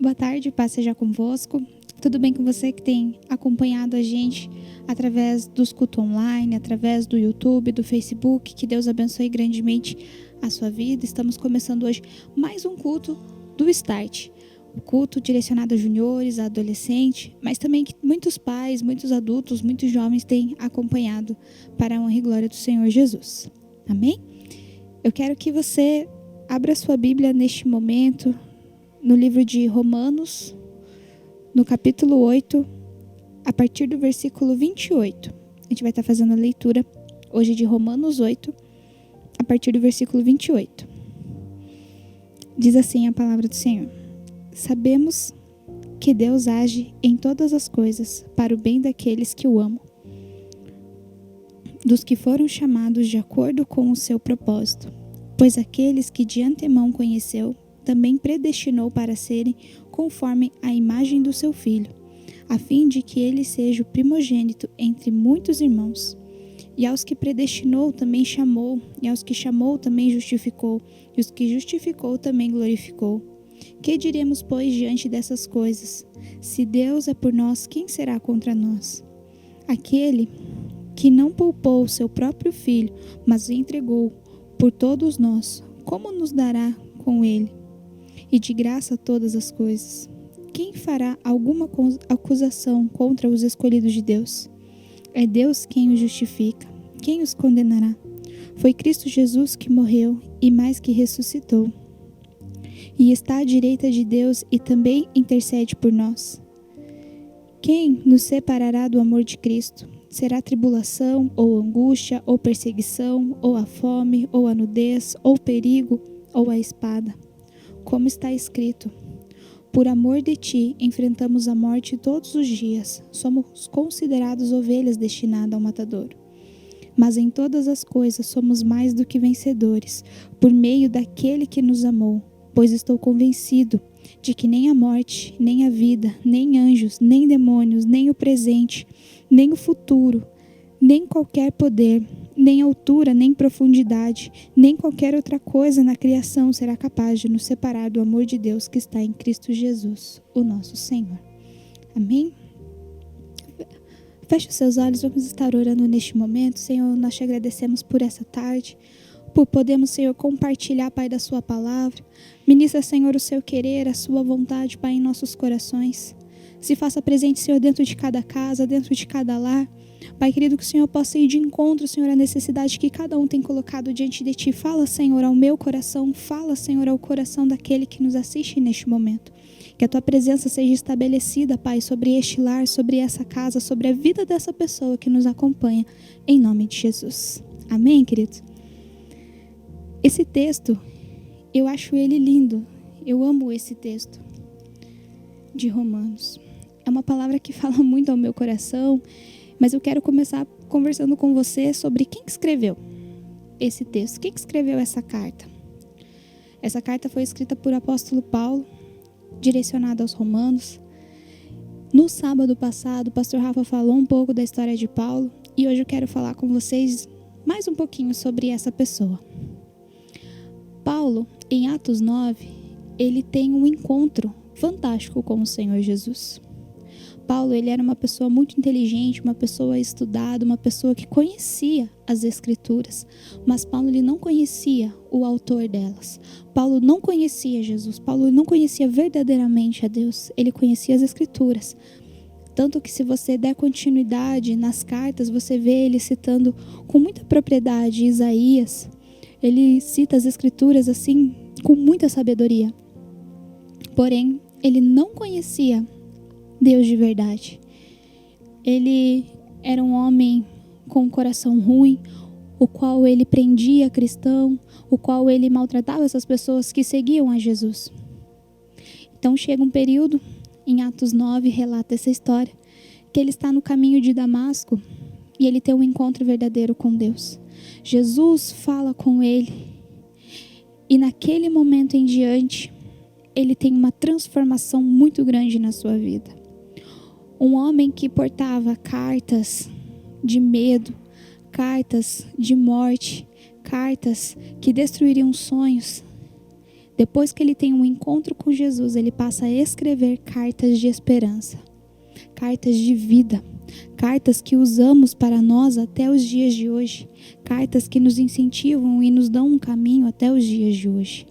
Boa tarde, paz seja convosco. Tudo bem com você que tem acompanhado a gente através dos cultos online, através do YouTube, do Facebook? Que Deus abençoe grandemente a sua vida. Estamos começando hoje mais um culto do Start. O culto direcionado a juniores, a adolescentes, mas também que muitos pais, muitos adultos, muitos jovens têm acompanhado para a honra e glória do Senhor Jesus. Amém? Eu quero que você abra sua Bíblia neste momento, no livro de Romanos, no capítulo 8, a partir do versículo 28. A gente vai estar fazendo a leitura hoje de Romanos 8, a partir do versículo 28. Diz assim a palavra do Senhor: Sabemos que Deus age em todas as coisas para o bem daqueles que o amam, dos que foram chamados de acordo com o seu propósito. Pois aqueles que de antemão conheceu, também predestinou para serem conforme a imagem do seu Filho, a fim de que ele seja o primogênito entre muitos irmãos. E aos que predestinou também chamou, e aos que chamou também justificou, e os que justificou também glorificou. Que diremos, pois, diante dessas coisas? Se Deus é por nós, quem será contra nós? Aquele que não poupou seu próprio Filho, mas o entregou por todos nós, como nos dará com ele? E de graça todas as coisas. Quem fará alguma acusação contra os escolhidos de Deus? É Deus quem os justifica. Quem os condenará? Foi Cristo Jesus que morreu e mais que ressuscitou. E está à direita de Deus e também intercede por nós. Quem nos separará do amor de Cristo? Será tribulação, ou angústia, ou perseguição, ou a fome, ou a nudez, ou perigo, ou a espada? Como está escrito: por amor de ti enfrentamos a morte todos os dias, somos considerados ovelhas destinadas ao matadouro. Mas em todas as coisas somos mais do que vencedores, por meio daquele que nos amou, pois estou convencido de que nem a morte, nem a vida, nem anjos, nem demônios, nem o presente, nem o futuro, nem qualquer poder, nem altura, nem profundidade, nem qualquer outra coisa na criação será capaz de nos separar do amor de Deus que está em Cristo Jesus, o nosso Senhor. Amém? Feche os seus olhos, vamos estar orando neste momento. Senhor, nós te agradecemos por essa tarde, por podermos, Senhor, compartilhar, Pai, da sua palavra. Ministra, Senhor, o seu querer, a sua vontade, Pai, em nossos corações. Se faça presente, Senhor, dentro de cada casa, dentro de cada lar. Pai querido, que o Senhor possa ir de encontro, Senhor, à necessidade que cada um tem colocado diante de Ti. Fala, Senhor, ao meu coração. Fala, Senhor, ao coração daquele que nos assiste neste momento. Que a Tua presença seja estabelecida, Pai, sobre este lar, sobre essa casa, sobre a vida dessa pessoa que nos acompanha, em nome de Jesus. Amém, queridos? Esse texto, eu acho ele lindo. Eu amo esse texto de Romanos. É uma palavra que fala muito ao meu coração, mas eu quero começar conversando com você sobre quem escreveu esse texto, quem escreveu essa carta. Essa carta foi escrita por apóstolo Paulo, direcionada aos romanos. No sábado passado, o pastor Rafa falou um pouco da história de Paulo, e hoje eu quero falar com vocês mais um pouquinho sobre essa pessoa. Paulo, em Atos 9, ele tem um encontro fantástico com o Senhor Jesus. Paulo, ele era uma pessoa muito inteligente, uma pessoa estudada, uma pessoa que conhecia as Escrituras, mas Paulo, ele não conhecia o autor delas. Paulo não conhecia Jesus, Paulo não conhecia verdadeiramente a Deus, ele conhecia as Escrituras. Tanto que, se você der continuidade nas cartas, você vê ele citando com muita propriedade Isaías. Ele cita as Escrituras assim, com muita sabedoria. Porém, ele não conhecia Deus de verdade. Ele era um homem com um coração ruim, o qual ele prendia cristão, o qual ele maltratava essas pessoas que seguiam a Jesus. Então chega um período, em Atos 9, relata essa história, que ele está no caminho de Damasco e ele tem um encontro verdadeiro com Deus. Jesus fala com ele e naquele momento em diante, ele tem uma transformação muito grande na sua vida. Um homem que portava cartas de medo, cartas de morte, cartas que destruiriam sonhos. Depois que ele tem um encontro com Jesus, ele passa a escrever cartas de esperança, cartas de vida, cartas que usamos para nós até os dias de hoje, cartas que nos incentivam e nos dão um caminho até os dias de hoje.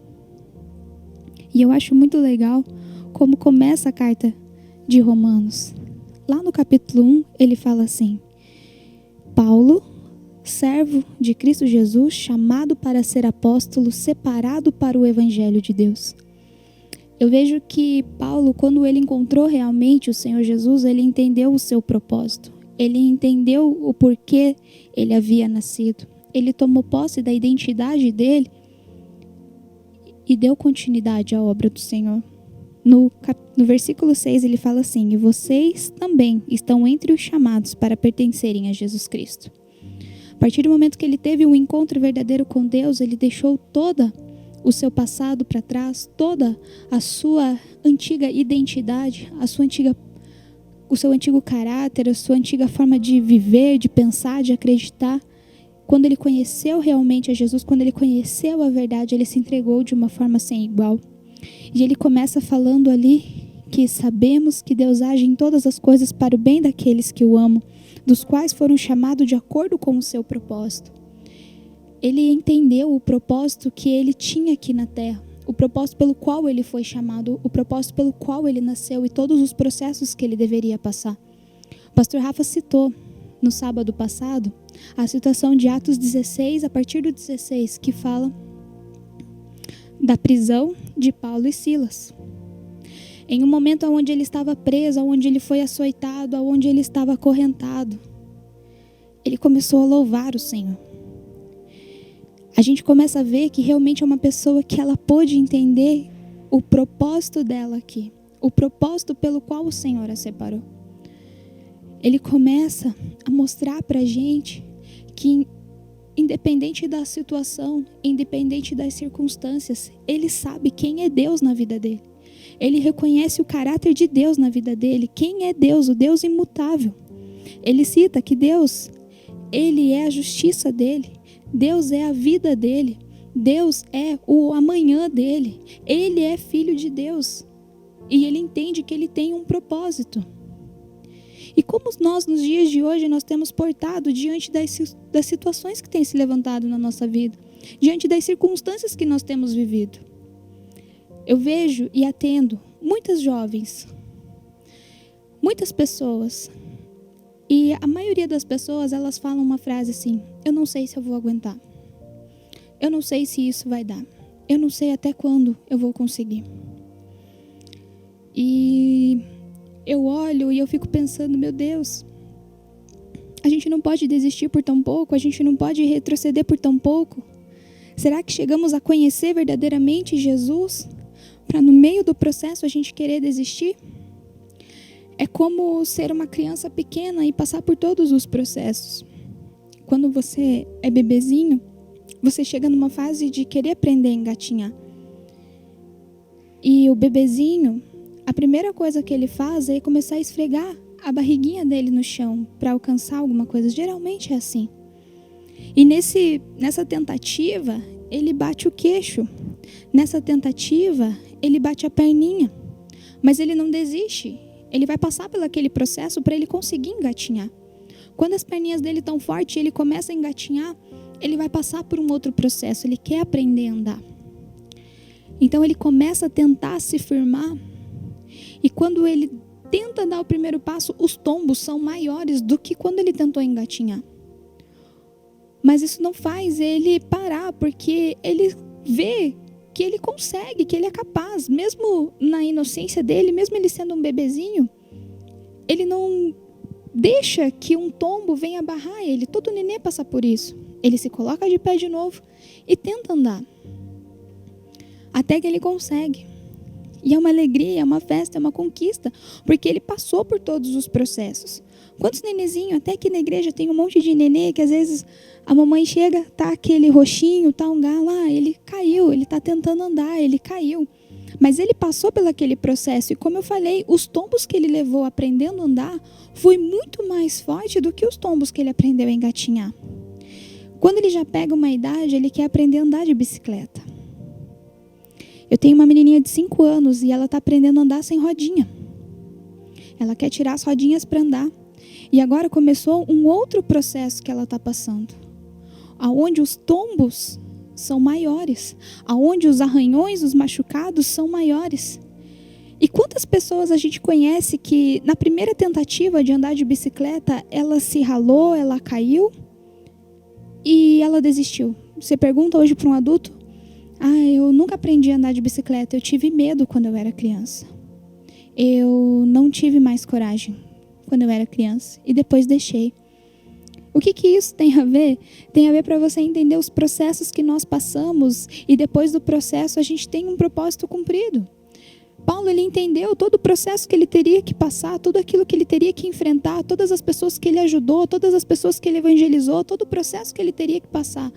E eu acho muito legal como começa a carta de Romanos. Lá no capítulo 1, ele fala assim: Paulo, servo de Cristo Jesus, chamado para ser apóstolo, separado para o evangelho de Deus. Eu vejo que Paulo, quando ele encontrou realmente o Senhor Jesus, ele entendeu o seu propósito. Ele entendeu o porquê ele havia nascido. Ele tomou posse da identidade dele e deu continuidade à obra do Senhor. No versículo 6 ele fala assim: e vocês também estão entre os chamados para pertencerem a Jesus Cristo. A partir do momento que ele teve um encontro verdadeiro com Deus, ele deixou toda o seu passado para trás, toda a sua antiga identidade, o seu antigo caráter, a sua antiga forma de viver, de pensar, de acreditar. Quando ele conheceu realmente a Jesus, quando ele conheceu a verdade, ele se entregou de uma forma sem igual. E ele começa falando ali que sabemos que Deus age em todas as coisas para o bem daqueles que o amam, dos quais foram chamados de acordo com o seu propósito. Ele entendeu o propósito que ele tinha aqui na terra, o propósito pelo qual ele foi chamado, o propósito pelo qual ele nasceu e todos os processos que ele deveria passar. O pastor Rafa citou no sábado passado a situação de Atos 16, a partir do 16, que fala da prisão de Paulo e Silas. Em um momento onde ele estava preso, onde ele foi açoitado, onde ele estava acorrentado, ele começou a louvar o Senhor. A gente começa a ver que realmente é uma pessoa que ela pôde entender o propósito dela aqui, o propósito pelo qual o Senhor a separou. Ele começa a mostrar para a gente que, independente da situação, independente das circunstâncias, ele sabe quem é Deus na vida dele. Ele reconhece o caráter de Deus na vida dele. Quem é Deus? O Deus imutável. Ele cita que Deus, ele é a justiça dele. Deus é a vida dele. Deus é o amanhã dele. Ele é filho de Deus. E ele entende que ele tem um propósito. E como nós, nos dias de hoje, nós temos portado diante das situações que têm se levantado na nossa vida, diante das circunstâncias que nós temos vivido. Eu vejo e atendo muitas jovens, muitas pessoas, e a maioria das pessoas, elas falam uma frase assim: eu não sei se eu vou aguentar, eu não sei se isso vai dar, eu não sei até quando eu vou conseguir. E eu olho e eu fico pensando, meu Deus, a gente não pode desistir por tão pouco, a gente não pode retroceder por tão pouco. Será que chegamos a conhecer verdadeiramente Jesus para no meio do processo a gente querer desistir? É como ser uma criança pequena e passar por todos os processos. Quando você é bebezinho, você chega numa fase de querer aprender a engatinhar. E o bebezinho, a primeira coisa que ele faz é começar a esfregar a barriguinha dele no chão para alcançar alguma coisa. Geralmente é assim. E nessa tentativa, ele bate o queixo. Nessa tentativa, ele bate a perninha. Mas ele não desiste. Ele vai passar por aquele processo para ele conseguir engatinhar. Quando as perninhas dele estão fortes e ele começa a engatinhar, ele vai passar por um outro processo. Ele quer aprender a andar. Então ele começa a tentar se firmar. E quando ele tenta dar o primeiro passo, os tombos são maiores do que quando ele tentou engatinhar. Mas isso não faz ele parar, porque ele vê que ele consegue, que ele é capaz. Mesmo na inocência dele, mesmo ele sendo um bebezinho, ele não deixa que um tombo venha barrar ele. Todo nenê passa por isso. Ele se coloca de pé de novo e tenta andar. Até que ele consegue. E é uma alegria, é uma festa, é uma conquista, porque ele passou por todos os processos. Quantos nenezinhos, até que na igreja tem um monte de nenê, que às vezes a mamãe chega, tá aquele roxinho, tá um galo, ele caiu, ele tá tentando andar, ele caiu. Mas ele passou pelo aquele processo, e como eu falei, os tombos que ele levou aprendendo a andar, foi muito mais forte do que os tombos que ele aprendeu a engatinhar. Quando ele já pega uma idade, ele quer aprender a andar de bicicleta. Eu tenho uma menininha de 5 anos e ela está aprendendo a andar sem rodinha. Ela quer tirar as rodinhas para andar. E agora começou um outro processo que ela está passando, aonde os tombos são maiores, aonde os arranhões, os machucados são maiores. E quantas pessoas a gente conhece que na primeira tentativa de andar de bicicleta, ela se ralou, ela caiu e ela desistiu. Você pergunta hoje para um adulto: eu nunca aprendi a andar de bicicleta, eu tive medo quando eu era criança. Eu não tive mais coragem quando eu era criança e depois deixei. O que isso tem a ver? Tem a ver para você entender os processos que nós passamos e depois do processo a gente tem um propósito cumprido. Paulo, ele entendeu todo o processo que ele teria que passar, tudo aquilo que ele teria que enfrentar, todas as pessoas que ele ajudou, todas as pessoas que ele evangelizou, todo o processo que ele teria que passar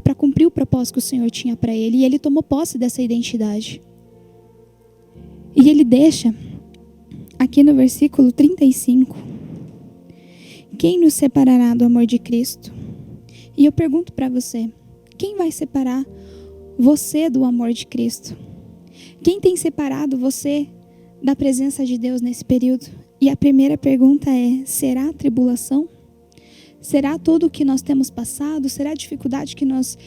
para cumprir o propósito que o Senhor tinha para ele. E ele tomou posse dessa identidade. E ele deixa, aqui no versículo 35, quem nos separará do amor de Cristo? E eu pergunto para você, quem vai separar você do amor de Cristo? Quem tem separado você da presença de Deus nesse período? E a primeira pergunta é: será a tribulação? Será tudo o que nós temos passado? Será a dificuldade que nós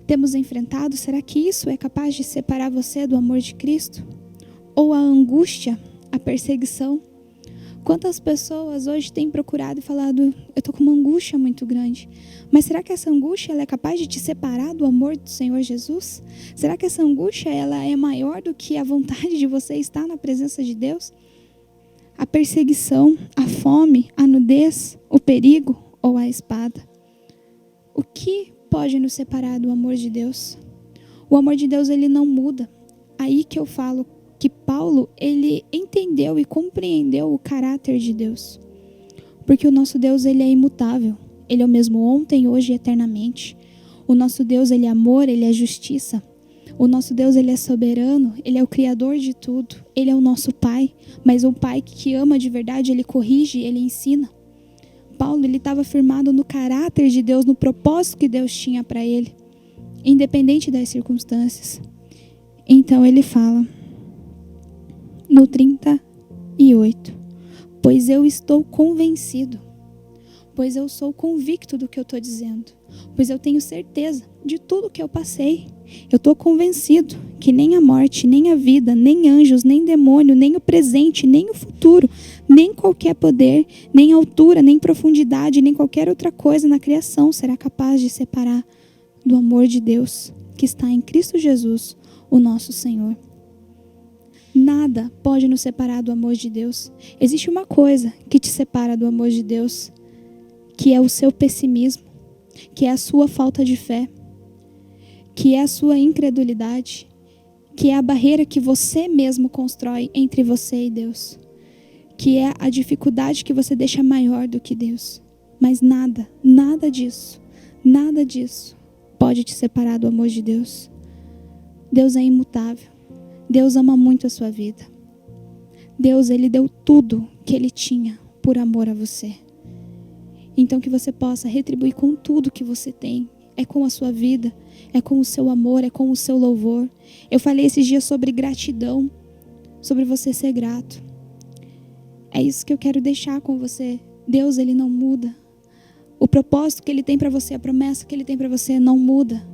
temos enfrentado? Será que isso é capaz de separar você do amor de Cristo? Ou a angústia, a perseguição? Quantas pessoas hoje têm procurado e falado: eu estou com uma angústia muito grande. Mas será que essa angústia ela é capaz de te separar do amor do Senhor Jesus? Será que essa angústia ela é maior do que a vontade de você estar na presença de Deus? A perseguição, a fome, a nudez, o perigo ou a espada? O que pode nos separar do amor de Deus? O amor de Deus ele não muda. Aí que eu falo que Paulo, ele entendeu e compreendeu o caráter de Deus. Porque o nosso Deus, ele é imutável. Ele é o mesmo ontem, hoje e eternamente. O nosso Deus, ele é amor, ele é justiça. O nosso Deus, ele é soberano, ele é o criador de tudo. Ele é o nosso Pai, mas um Pai que ama de verdade, ele corrige, ele ensina. Paulo, ele estava firmado no caráter de Deus, no propósito que Deus tinha para ele, independente das circunstâncias. Então ele fala no 38, pois eu estou convencido, pois eu sou convicto do que eu estou dizendo, pois eu tenho certeza de tudo que eu passei. Eu estou convencido que nem a morte, nem a vida, nem anjos, nem demônio, nem o presente, nem o futuro, nem qualquer poder, nem altura, nem profundidade, nem qualquer outra coisa na criação será capaz de separar do amor de Deus que está em Cristo Jesus, o nosso Senhor. Nada pode nos separar do amor de Deus. Existe uma coisa que te separa do amor de Deus, que é o seu pessimismo, que é a sua falta de fé, que é a sua incredulidade, que é a barreira que você mesmo constrói entre você e Deus, que é a dificuldade que você deixa maior do que Deus. Mas nada disso pode te separar do amor de Deus. Deus é imutável. Deus ama muito a sua vida. Deus, ele deu tudo que ele tinha por amor a você. Então que você possa retribuir com tudo que você tem. É com a sua vida, é com o seu amor, é com o seu louvor. Eu falei esses dias sobre gratidão, sobre você ser grato. É isso que eu quero deixar com você. Deus, ele não muda. O propósito que ele tem para você, a promessa que ele tem para você não muda.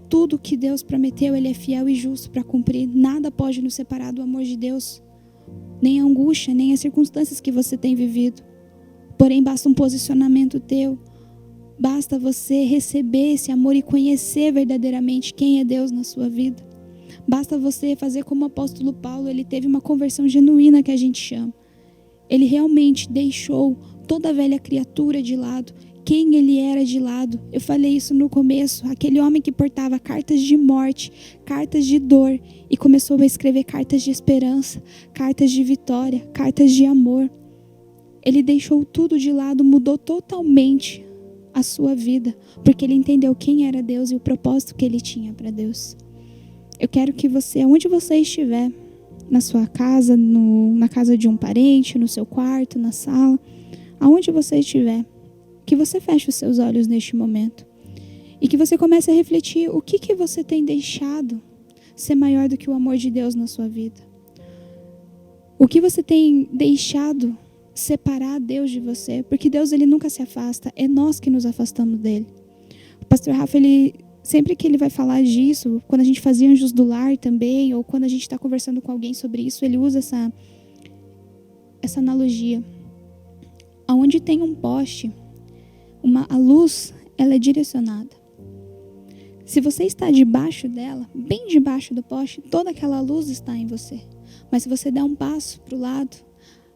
Tudo que Deus prometeu, ele é fiel e justo para cumprir. Nada pode nos separar do amor de Deus. Nem a angústia, nem as circunstâncias que você tem vivido. Porém, basta um posicionamento teu. Basta você receber esse amor e conhecer verdadeiramente quem é Deus na sua vida. Basta você fazer como o apóstolo Paulo, ele teve uma conversão genuína que a gente chama. Ele realmente deixou toda a velha criatura de lado, quem ele era de lado. Eu falei isso no começo, aquele homem que portava cartas de morte, cartas de dor, e começou a escrever cartas de esperança, cartas de vitória, cartas de amor. Ele deixou tudo de lado, mudou totalmente a sua vida, porque ele entendeu quem era Deus e o propósito que ele tinha para Deus. Eu quero que você, onde você estiver, na sua casa, na casa de um parente, no seu quarto, na sala, aonde você estiver, que você feche os seus olhos neste momento e que você comece a refletir o que você tem deixado ser maior do que o amor de Deus na sua vida? O que você tem deixado separar Deus de você? Porque Deus, ele nunca se afasta, é nós que nos afastamos dele. O pastor Rafa, sempre que ele vai falar disso, quando a gente fazia Anjos do Lar também, ou quando a gente está conversando com alguém sobre isso, ele usa essa analogia. Aonde tem um poste, a luz, ela é direcionada. Se você está debaixo dela, bem debaixo do poste, toda aquela luz está em você. Mas se você der um passo para o lado,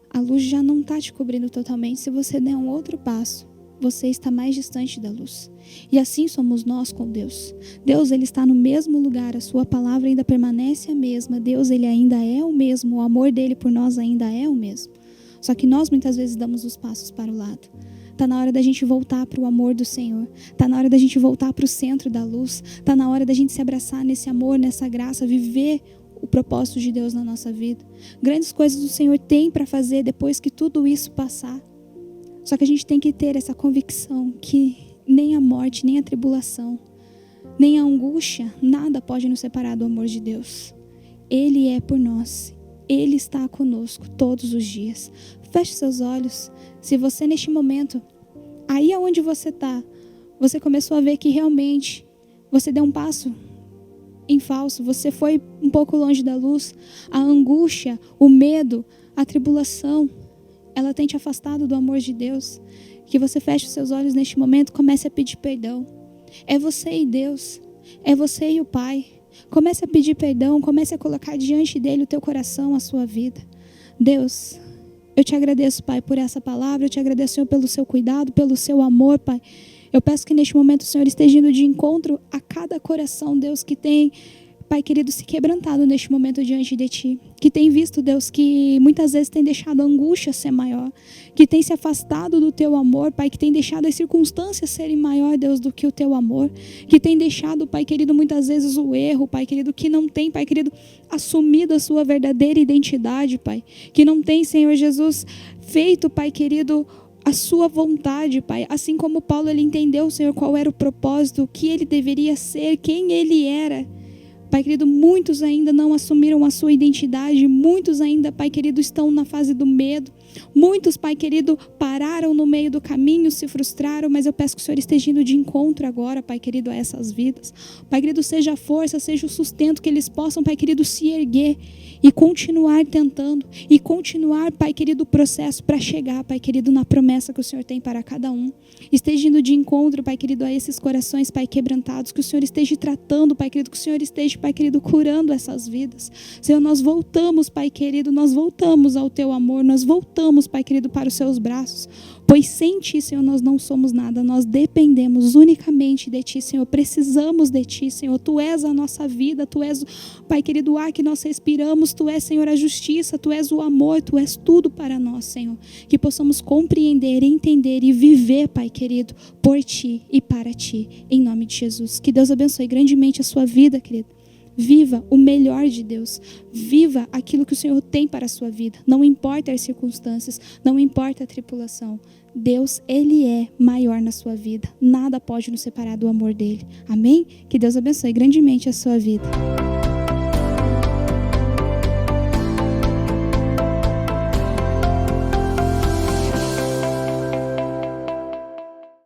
a luz já não está te cobrindo totalmente. Se você der um outro passo, você está mais distante da luz. E assim somos nós com Deus. Deus, ele está no mesmo lugar, a sua palavra ainda permanece a mesma. Deus, ele ainda é o mesmo, o amor dele por nós ainda é o mesmo. Só que nós muitas vezes damos os passos para o lado. Está na hora da gente voltar para o amor do Senhor. Está na hora da gente voltar para o centro da luz. Está na hora da gente se abraçar nesse amor, nessa graça, viver o propósito de Deus na nossa vida. Grandes coisas o Senhor tem para fazer depois que tudo isso passar. Só que a gente tem que ter essa convicção que nem a morte, nem a tribulação, nem a angústia, nada pode nos separar do amor de Deus. Ele é por nós. Ele está conosco todos os dias. Feche seus olhos. Se você neste momento, aí aonde você está, você começou a ver que realmente você deu um passo em falso, você foi um pouco longe da luz, a angústia, o medo, a tribulação, ela tem te afastado do amor de Deus, que você feche os seus olhos neste momento, comece a pedir perdão. É você e Deus, é você e o Pai. Comece a pedir perdão, comece a colocar diante dele o teu coração, a sua vida. Deus, eu te agradeço, Pai, por essa palavra. Eu te agradeço, Senhor, pelo seu cuidado, pelo seu amor, Pai. Eu peço que neste momento o Senhor esteja indo de encontro a cada coração, Deus, que tem, Pai querido, se quebrantado neste momento diante de Ti. Que tem visto, Deus, que muitas vezes tem deixado a angústia ser maior. Que tem se afastado do Teu amor, Pai. Que tem deixado as circunstâncias serem maior, Deus, do que o Teu amor. Que tem deixado, Pai querido, muitas vezes o erro, Pai querido, que não tem, Pai querido, assumido a sua verdadeira identidade, Pai. Que não tem, Senhor Jesus, feito, Pai querido, a sua vontade, Pai. Assim como Paulo, ele entendeu, Senhor, qual era o propósito, o que ele deveria ser, quem ele era. Pai querido, muitos ainda não assumiram a sua identidade, muitos ainda, Pai querido, estão na fase do medo, muitos, Pai querido, pararam no meio do caminho, se frustraram, mas eu peço que o Senhor esteja indo de encontro agora, Pai querido, a essas vidas. Pai querido, seja a força, seja o sustento que eles possam, Pai querido, se erguer e continuar tentando, e continuar, Pai querido, o processo para chegar, Pai querido, na promessa que o Senhor tem para cada um. Esteja indo de encontro, Pai querido, a esses corações, Pai, quebrantados, que o Senhor esteja tratando, Pai querido, que o Senhor esteja, Pai querido, curando essas vidas. Senhor, nós voltamos, Pai querido, nós voltamos ao Teu amor, nós voltamos, Pai querido, para os Seus braços, pois sem Ti, Senhor, nós não somos nada, nós dependemos unicamente de Ti, Senhor, precisamos de Ti, Senhor, Tu és a nossa vida, Tu és, Pai querido, o ar que nós respiramos, Tu és, Senhor, a justiça, Tu és o amor, Tu és tudo para nós, Senhor, que possamos compreender, entender e viver, Pai querido, por Ti e para Ti, em nome de Jesus. Que Deus abençoe grandemente a sua vida, querido. Viva o melhor de Deus. Viva aquilo que o Senhor tem para a sua vida. Não importa as circunstâncias, não importa a tribulação. Deus, Ele é maior na sua vida. Nada pode nos separar do amor dEle. Amém? Que Deus abençoe grandemente a sua vida.